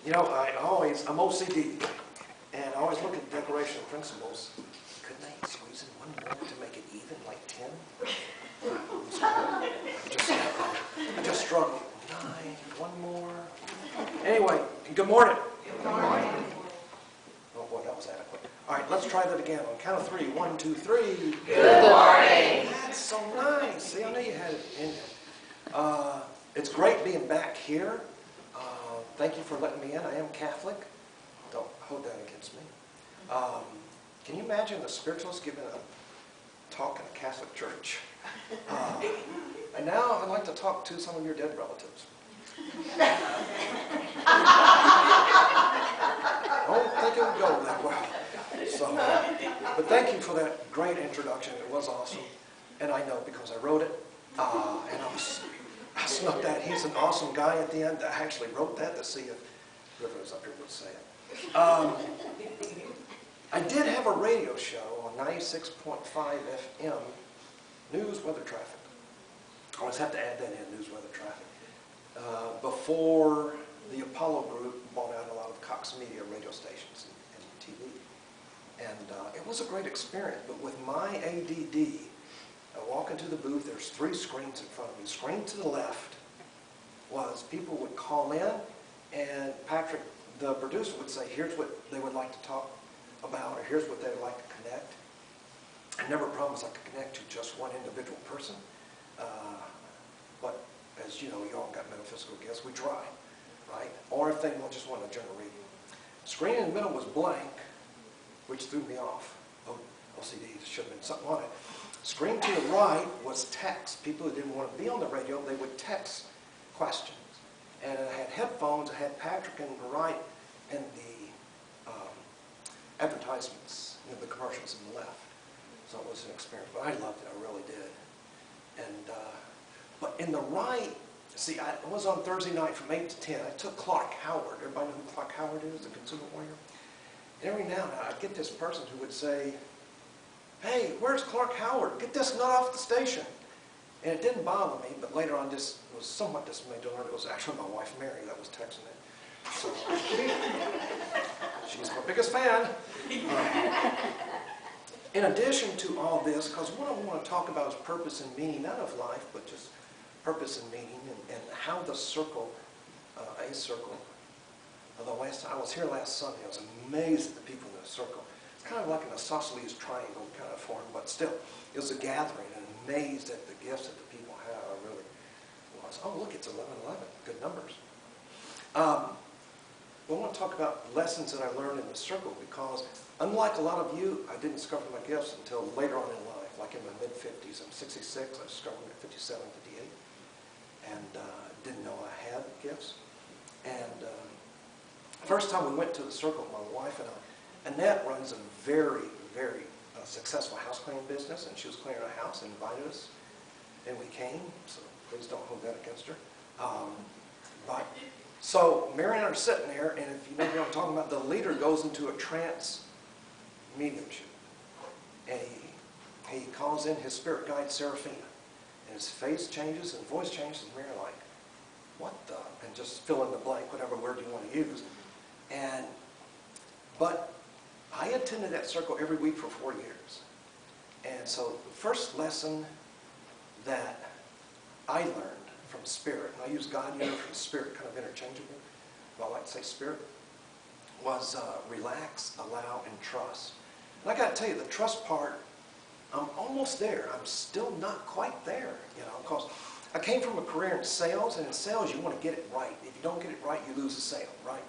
You know, I'm OCD, and I always look at Declaration of Principles. Couldn't they squeeze in one more to make it even, like 10? I just struggle. 9, one more. Anyway, good morning. Good morning. Oh boy, that was adequate. All right, let's try that again. On count of 3. 1, 2, 3. Good morning. That's so nice. See, I know you had it in there. It's great being back here. Thank you for letting me in. I am Catholic. Don't hold that against me. Can you imagine a spiritualist giving a talk in a Catholic church? And now I'd like to talk to some of your dead relatives. I don't think it would go that well. So, but thank you for that great introduction. It was awesome. And I know because I wrote it. And I snuck that. He's an awesome guy at the end. I actually wrote that to see if whoever was up here would say it. I did have a radio show on 96.5 FM, news, weather, traffic. I always have to add that in, news, weather, traffic. Before the Apollo group bought out a lot of Cox Media radio stations and TV. And it was a great experience, but with my ADD, I walk into the booth, there's 3 screens in front of me. Screen to the left was people would call in, and Patrick, the producer, would say, here's what they would like to talk about, or here's what they would like to connect. I never promised I could connect to just one individual person, but as you know, you all got metaphysical gifts, we try, right? Or if they just want a general reading. Screen in the middle was blank, which threw me off. OCD, should have been something on it. Screen to the right was text. People who didn't want to be on the radio, they would text questions. And I had headphones, I had Patrick and the right, and the advertisements, the commercials on the left. So it was an experience, but I loved it, I really did. And, but in the right, see, I was on Thursday night from 8 to 10. I took Clark Howard. Everybody know who Clark Howard is, the consumer warrior? And every now and then I'd get this person who would say, hey, where's Clark Howard? Get this nut off the station. And it didn't bother me, but later on just was somewhat dismayed to learn it was actually my wife Mary that was texting it. So she's my biggest fan. In addition to all this, because what I want to talk about is purpose and meaning, not of life, but just purpose and meaning, and how the circle, a circle. Although I was here last Sunday, I was amazed at the people in the circle. It's kind of like an isosceles triangle kind of form, but still, it was a gathering, and amazed at the gifts that the people had. I really was. Oh, look, it's 11:11. Good numbers. I want to talk about lessons that I learned in the circle, because unlike a lot of you, I didn't discover my gifts until later on in life, like in my mid-50s. I'm 66. I discovered them at 57, 58, and didn't know I had gifts. And first time we went to the circle, my wife and I, Annette runs a very, very successful house cleaning business, and she was cleaning our house and invited us, and we came, so please don't hold that against her. So Mary and I are sitting there, and if you know what I'm talking about, the leader goes into a trance mediumship, and he calls in his spirit guide Seraphina, and his face changes and voice changes, and Mary like, what the, and just fill in the blank, whatever word you want to use. But I attended that circle every week for 4 years. And so the first lesson that I learned from spirit, and I use God, from spirit kind of interchangeably, but I like to say spirit, was relax, allow, and trust. And I got to tell you, the trust part, I'm almost there. I'm still not quite there, because I came from a career in sales, and in sales you want to get it right. If you don't get it right, you lose a sale, right?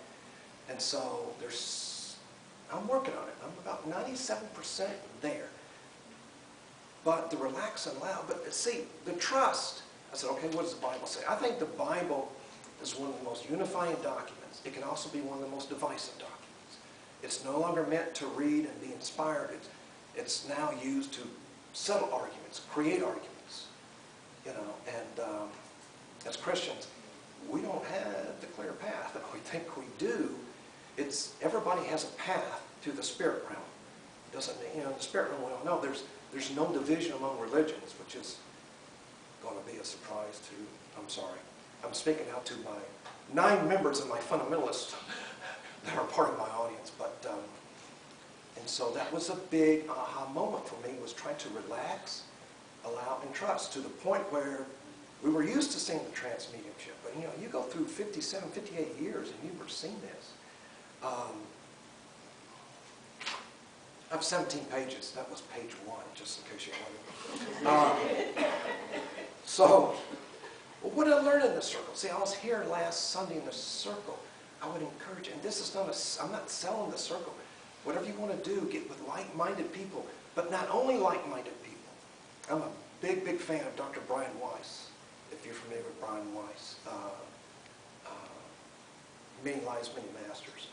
And so I'm working on it. I'm about 97% there. But the relax and allow, but see, the trust, I said, okay, what does the Bible say? I think the Bible is one of the most unifying documents. It can also be one of the most divisive documents. It's no longer meant to read and be inspired. It's now used to settle arguments, create arguments. And as Christians, we don't have the clear path, but we think we do. Everybody has a path to the spirit realm. Doesn't, the spirit realm, we don't know. There's no division among religions, which is going to be a surprise to, I'm sorry. I'm speaking out to 9 members of my fundamentalists that are part of my audience. And so that was a big aha moment for me, was trying to relax, allow, and trust, to the point where we were used to seeing the trance mediumship. But you know, you go through 57, 58 years and you've never seen this. I have 17 pages. That was page 1, just in case you're wondering. So, well, what did I learn in the circle? See, I was here last Sunday in the circle. I would encourage you, and this is not I'm not selling the circle. Whatever you want to do, get with like-minded people, but not only like-minded people. I'm a big, big fan of Dr. Brian Weiss, if you're familiar with Brian Weiss. Many Lives, Many Masters.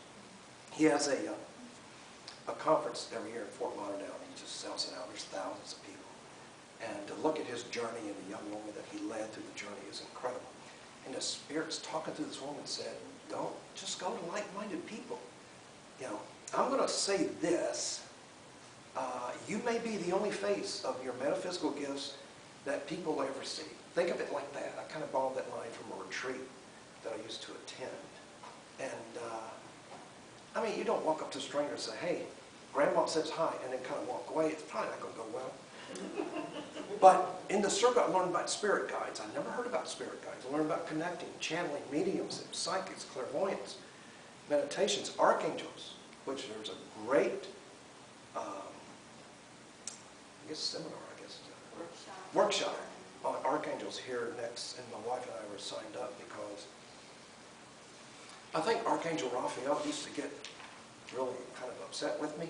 He has a conference every year in Fort Lauderdale. He just sells it out. There's thousands of people. And to look at his journey and the young woman that he led through the journey is incredible. And the Spirit's talking to this woman and said, don't just go to like-minded people. You know, I'm going to say this. You may be the only face of your metaphysical gifts that people will ever see. Think of it like that. I kind of borrowed that line from a retreat that I used to attend. And, I mean, you don't walk up to a stranger and say, hey, Grandma says hi, and then kind of walk away. It's probably not going to go well. But in the circle, I learned about spirit guides. I never heard about spirit guides. I learned about connecting, channeling, mediums, psychics, clairvoyance, meditations, archangels, which there's a great, workshop on archangels here next, and my wife and I were signed up because I think Archangel Raphael used to get really kind of upset with me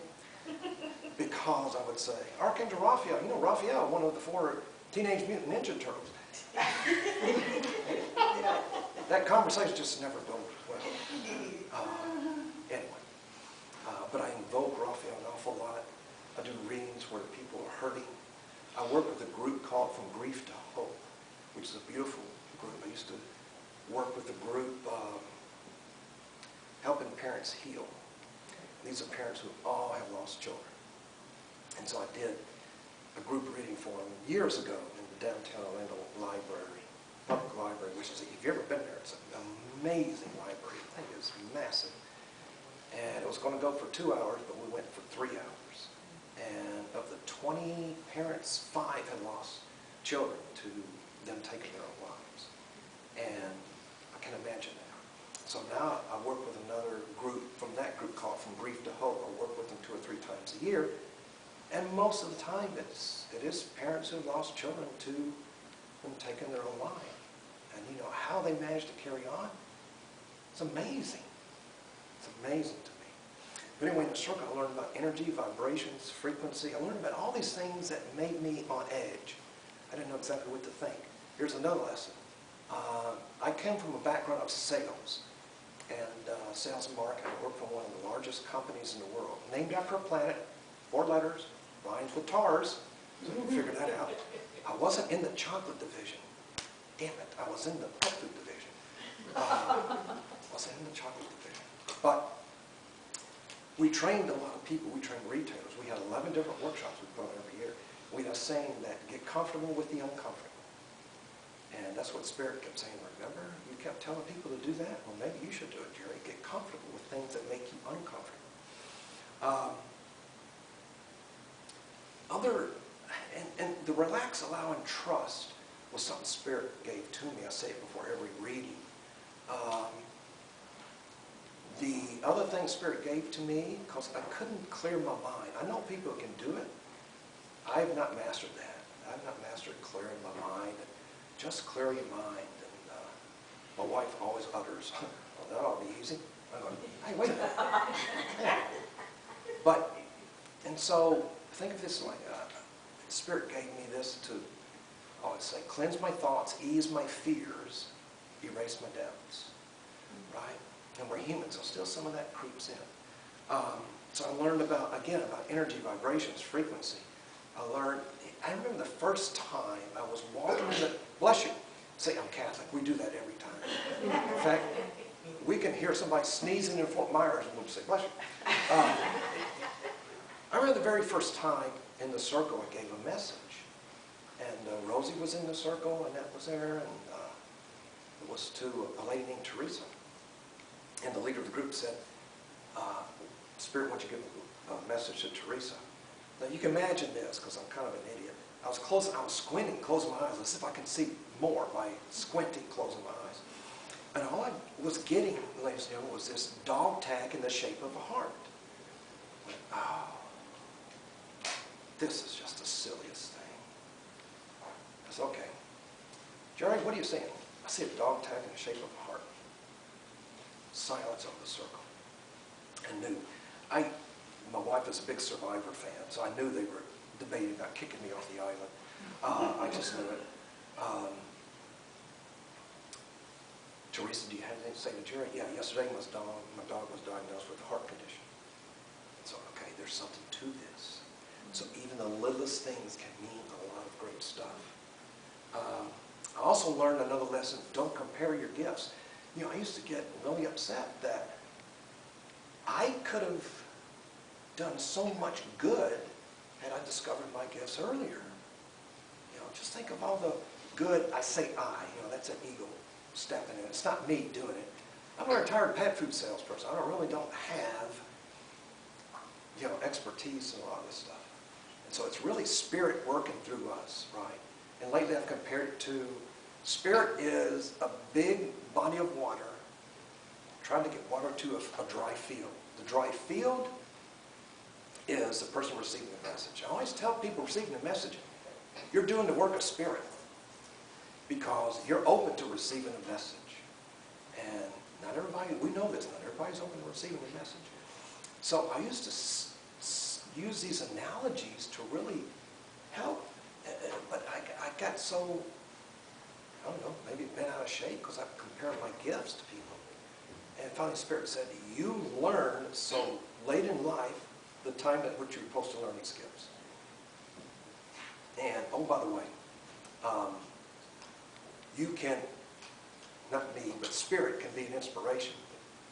because I would say, Archangel Raphael, you know Raphael, one of the 4 Teenage Mutant Ninja Turtles. That conversation just never goes well. Anyway, but I invoke Raphael an awful lot. I do readings where people are hurting. I work with a group called From Grief to Hope, which is a beautiful group. I used to work with a group helping parents heal. These are parents who all have lost children. And so I did a group reading for them years ago in the downtown Orlando library, public library, which is, if you've ever been there, it's an amazing library. The thing is massive. And it was going to go for 2 hours, but we went for 3 hours. And of the 20 parents, 5 had lost children to them taking their own lives. And I can imagine that. So now I work with another group from that group called From Grief to Hope. I work with them 2 or 3 times a year. And most of the time it is parents who have lost children to them taking their own life. And you know how they manage to carry on? It's amazing. It's amazing to me. But anyway, in the circle I learned about energy, vibrations, frequency. I learned about all these things that made me on edge. I didn't know exactly what to think. Here's another lesson. I came from a background of sales. And sales and marketing. I worked for one of the largest companies in the world. Named after a planet, 4 letters, rhymes with TARS. So you can figure that out. I wasn't in the chocolate division. Damn it, I was in the pet food division. I wasn't in the chocolate division. But we trained a lot of people. We trained retailers. We had 11 different workshops we put on every year. We had a saying that get comfortable with the uncomfortable. And that's what Spirit kept saying. Remember, you kept telling people to do that? Well, maybe you should do it, Jerry. Get comfortable with things that make you uncomfortable. And the relax, allow, and trust was something Spirit gave to me. I say it before every reading. The other thing Spirit gave to me, because I couldn't clear my mind. I know people can do it. I have not mastered that. I have not mastered clearing my mind. Just clear your mind. And my wife always utters, well, that ought to be easy. I'm going, hey, wait a minute. Yeah. But, and so, think of this like, Spirit gave me this to, I would say, cleanse my thoughts, ease my fears, erase my doubts. Right? And we're human, so still some of that creeps in. So I learned about, again, about energy, vibrations, frequency. I remember the first time I was walking in the, bless you, say I'm Catholic, we do that every time. In fact, we can hear somebody sneezing in Fort Myers and we'll say, bless you. I remember the very first time in the circle I gave a message. And Rosie was in the circle, and that was there, and it was to a lady named Teresa. And the leader of the group said, Spirit wants you to give a message to Teresa. Now you can imagine this, because I'm kind of an idiot. I was squinting, closing my eyes, as if I can see more by squinting, closing my eyes. And all I was getting, ladies and gentlemen, was this dog tag in the shape of a heart. I went, oh, this is just the silliest thing. I said, okay. Jerry, what are you saying? I see a dog tag in the shape of a heart. Silence over the circle. I knew. My wife is a big Survivor fan, so I knew they were debating about kicking me off the island. I just knew it. Teresa, do you have anything to say to Jerry? Yeah, yesterday my dog was diagnosed with a heart condition. So, okay, there's something to this. So even the littlest things can mean a lot of great stuff. I also learned another lesson, don't compare your gifts. You know, I used to get really upset that I could have done so much good had I discovered my gifts earlier. You know, just think of all the good, I say I, you know, that's an ego stepping in. It's not me doing it. I'm a retired pet food salesperson. I really don't have, you know, expertise in a lot of this stuff. And so it's really Spirit working through us, right? And lately I've compared it to, Spirit is a big body of water trying to get water to a dry field. The dry field is the person receiving the message. I always tell people receiving the message, you're doing the work of Spirit because you're open to receiving a message. And not everybody, we know this, not everybody's open to receiving a message. So I used to use these analogies to really help. But I got so, I don't know, maybe bent out of shape because I compared my gifts to people. And finally Spirit said, you learn so late in life the time at which you're supposed to learn these gifts. And, oh, by the way, you can, not me, but Spirit can be an inspiration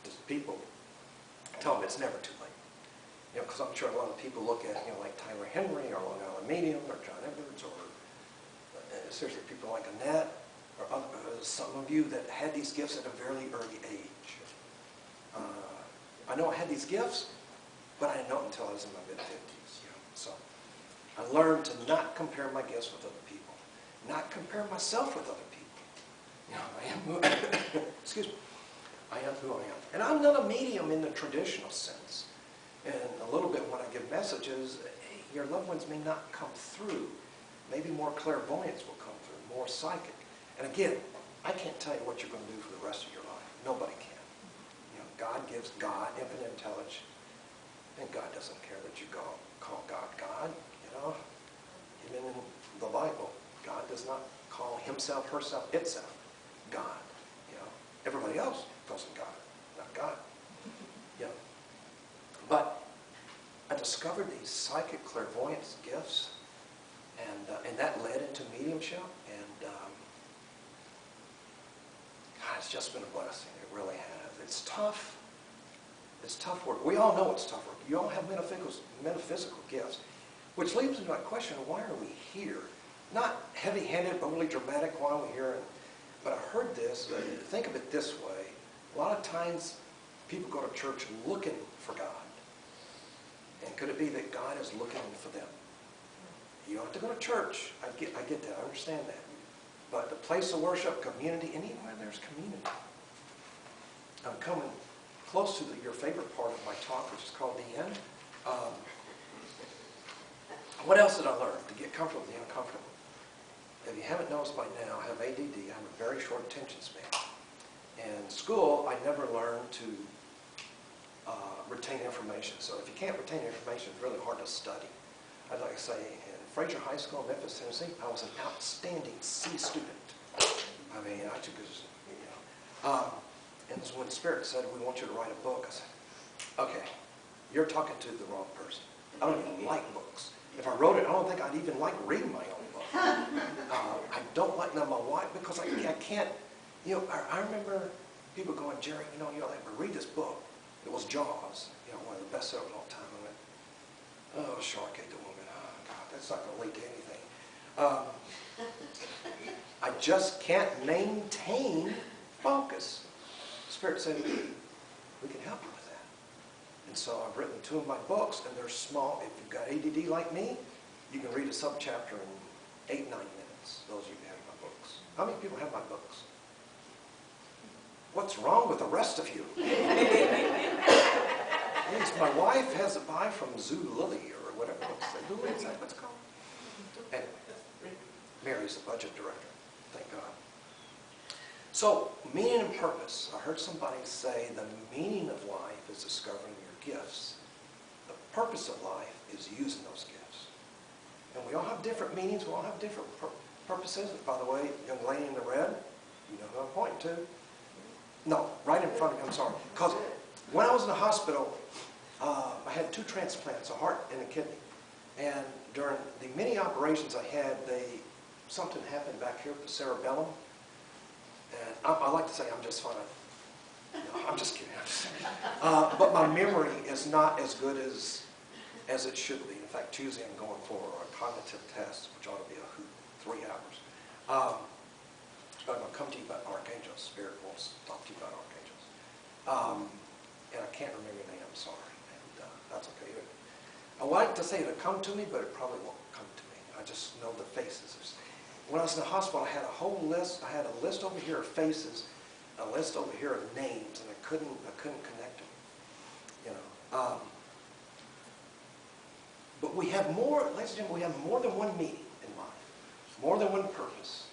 to people. Tell them it's never too late. You know, because I'm sure a lot of people look at, you know, like Tyler Henry or Long Island Medium or John Edwards or seriously people like Annette or some of you that had these gifts at a very early age. I know I had these gifts, but I didn't know it until I was in my mid-50s. You know? So I learned to not compare my gifts with other people, not compare myself with other people. You know, I am who, excuse me, I am who I am. And I'm not a medium in the traditional sense. And a little bit when I give messages, hey, your loved ones may not come through. Maybe more clairvoyance will come through, more psychic. And again, I can't tell you what you're going to do for the rest of your life. Nobody can. You know, God gives God infinite intelligence. And God doesn't care that you call God God, you know. Even in the Bible, God does not call himself, herself, itself God. You know, everybody else calls him God, not God. You know. But I discovered these psychic clairvoyance gifts, and that led into mediumship, and God, it's just been a blessing. It really has. It's tough. It's tough work. We all know it's tough work. You all have metaphysical gifts, which leads into that question of why are we here? Not heavy-handed, overly dramatic, why are we here? But I heard this, think of it this way. A lot of times people go to church looking for God. And could it be that God is looking for them? You don't have to go to church. I get that. I understand that. But the place of worship, community, anywhere there's community. I'm coming close to your favorite part of my talk, which is called the end. What else did I learn? To get comfortable with the uncomfortable. If you haven't noticed by now, I have ADD. I have a very short attention span. In school, I never learned to retain information. So if you can't retain information, it's really hard to study. I'd like to say in Fraser High School in Memphis, Tennessee, I was an outstanding C student. I mean, I took this, you know. And so when Spirit said, we want you to write a book, I said, okay, you're talking to the wrong person. I don't even like books. If I wrote it, I don't think I'd even like reading my own book. I don't like my wife because I can't, you know, I remember people going, Jerry, you know, you're like, read this book. It was Jaws, you know, one of the best sellers of all time. I went, oh, shark ate the woman. Oh, God, that's not going to lead to anything. I just can't maintain focus. Spirit said, And so I've written 2 of my books, and they're small. If you've got ADD like me, you can read a subchapter in 8, 9 minutes. Those of you who have my books. How many people have my books? What's wrong with the rest of you? Yes, my wife has a buy from Zulily or whatever. Zulily, is that what it's called? Anyway, Mary's the budget director. Thank God. So, meaning and purpose. I heard somebody say the meaning of life is discovering your gifts. The purpose of life is using those gifts. And we all have different meanings. We all have different purposes. By the way, young lady in the red, you know who I'm pointing to. No, right in front of me, I'm sorry. Because when I was in the hospital, I had 2 transplants, a heart and a kidney. And during the many operations I had, something happened back here with the cerebellum. And I like to say I'm just fine. No, I'm just kidding. But my memory is not as good as it should be. In fact, Tuesday I'm going for a cognitive test, which ought to be a hoot, 3 hours. I'm going to come to you about archangels. Spirit wants to talk to you about archangels. And I can't remember your name, I'm sorry. And that's okay. I would like to say it'll come to me, but it probably won't come to me. I just know the faces. When I was in the hospital, I had a whole list. I had a list over here of faces, a list over here of names, and I couldn't connect them. You know. But we have more, ladies and gentlemen, we have more than one meaning in life, more than one purpose.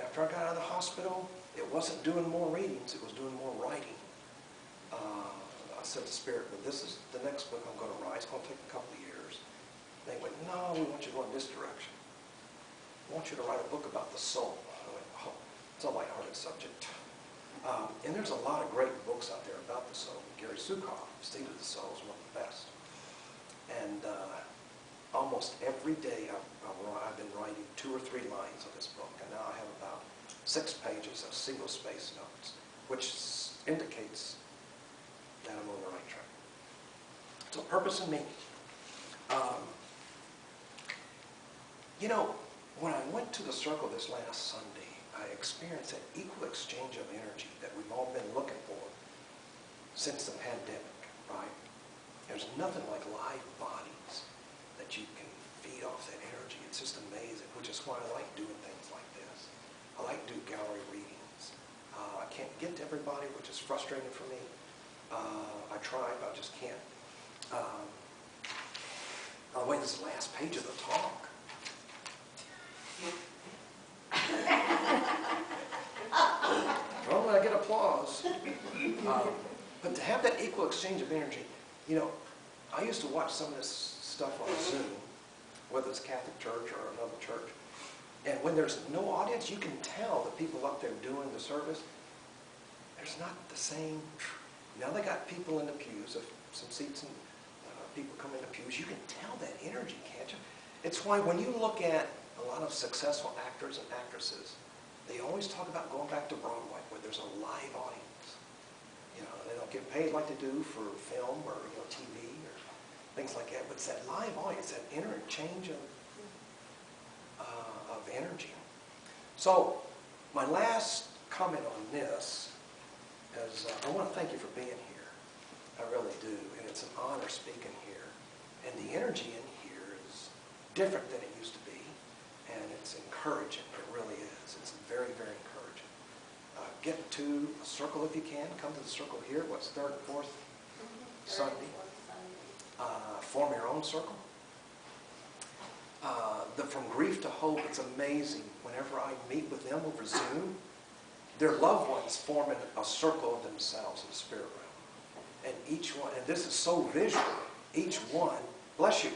After I got out of the hospital, it wasn't doing more readings, it was doing more writing. I said to Spirit, well, this is the next book I'm going to write. It's going to take a couple of years. They went, no, we want you to go in this direction. I want you to write a book about the soul. I went, oh, it's a lighthearted subject. And there's a lot of great books out there about the soul. Gary Sukov, State of the Soul, is one of the best. And almost every day I've been writing 2 or 3 lines of this book. And now I have about 6 pages of single-space notes, which indicates that I'm on the right track. So purpose and meaning. You know, when I went to the circle this last Sunday, I experienced that equal exchange of energy that we've all been looking for since the pandemic, right? There's nothing like live bodies that you can feed off that energy. It's just amazing, which is why I like doing things like this. I like to do gallery readings. I can't get to everybody, which is frustrating for me. I try, but I just can't. By the way, this is the last page of the talk. Normally I get applause. But to have that equal exchange of energy, you know, I used to watch some of this stuff on Zoom, whether it's Catholic Church or another church. And when there's no audience, you can tell the people up there doing the service, there's not the same. Now they got people in the pews, some seats and people come in the pews. You can tell that energy, can't you? It's why when you look at a lot of successful actors and actresses, they always talk about going back to Broadway where there's a live audience. You know, they don't get paid like they do for film or TV or things like that, but it's that live audience, that interchange of energy. So my last comment on this is I want to thank you for being here. I really do, and it's an honor speaking here. And the energy in here is different than it used to be, and it's encouraging. It really is. It's very, very encouraging. Get to a circle if you can. Come to the circle here. What's 3rd and 4th Sunday? Form your own circle. From Grief to Hope, it's amazing. Whenever I meet with them over Zoom, their loved ones form a circle of themselves in the spirit realm. And each one, and this is so visual, each one, bless you,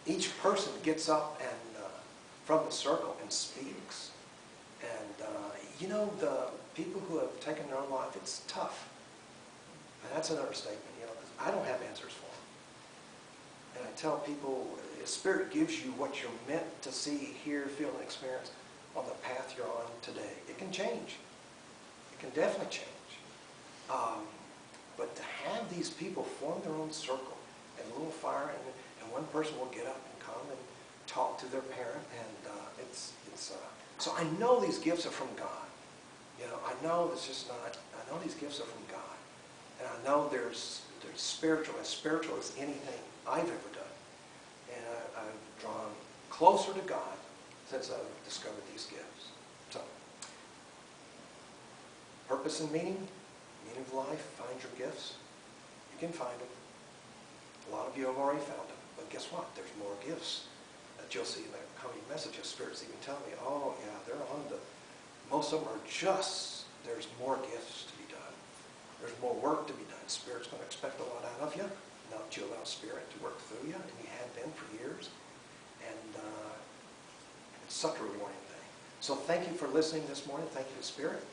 each person gets up and from the circle and speaks. And you know, the people who have taken their own life, it's tough. And that's another statement, you know, 'cause I don't have answers for them. And I tell people, the Spirit gives you what you're meant to see, hear, feel, and experience on the path you're on today. It can change. It can definitely change. But to have these people form their own circle and a little fire, and one person will get up and come and talk to their parent, and so I know these gifts are from God. You know, I know it's just not. I know these gifts are from God, and I know there's They're spiritual, as spiritual as anything I've ever done. And I've drawn closer to God since I've discovered these gifts. So, purpose and meaning of life, find your gifts. You can find them. A lot of you have already found them. But guess what? There's more gifts that you'll see in the coming messages. Spirit's even telling me, oh yeah, they're on the, most of them are just, there's more gifts to be done. There's more work to be done. Spirit's going to expect a lot out of you. Now that you allow Spirit to work through you, and you have been for years. And it's such a rewarding thing. So thank you for listening this morning. Thank you to Spirit.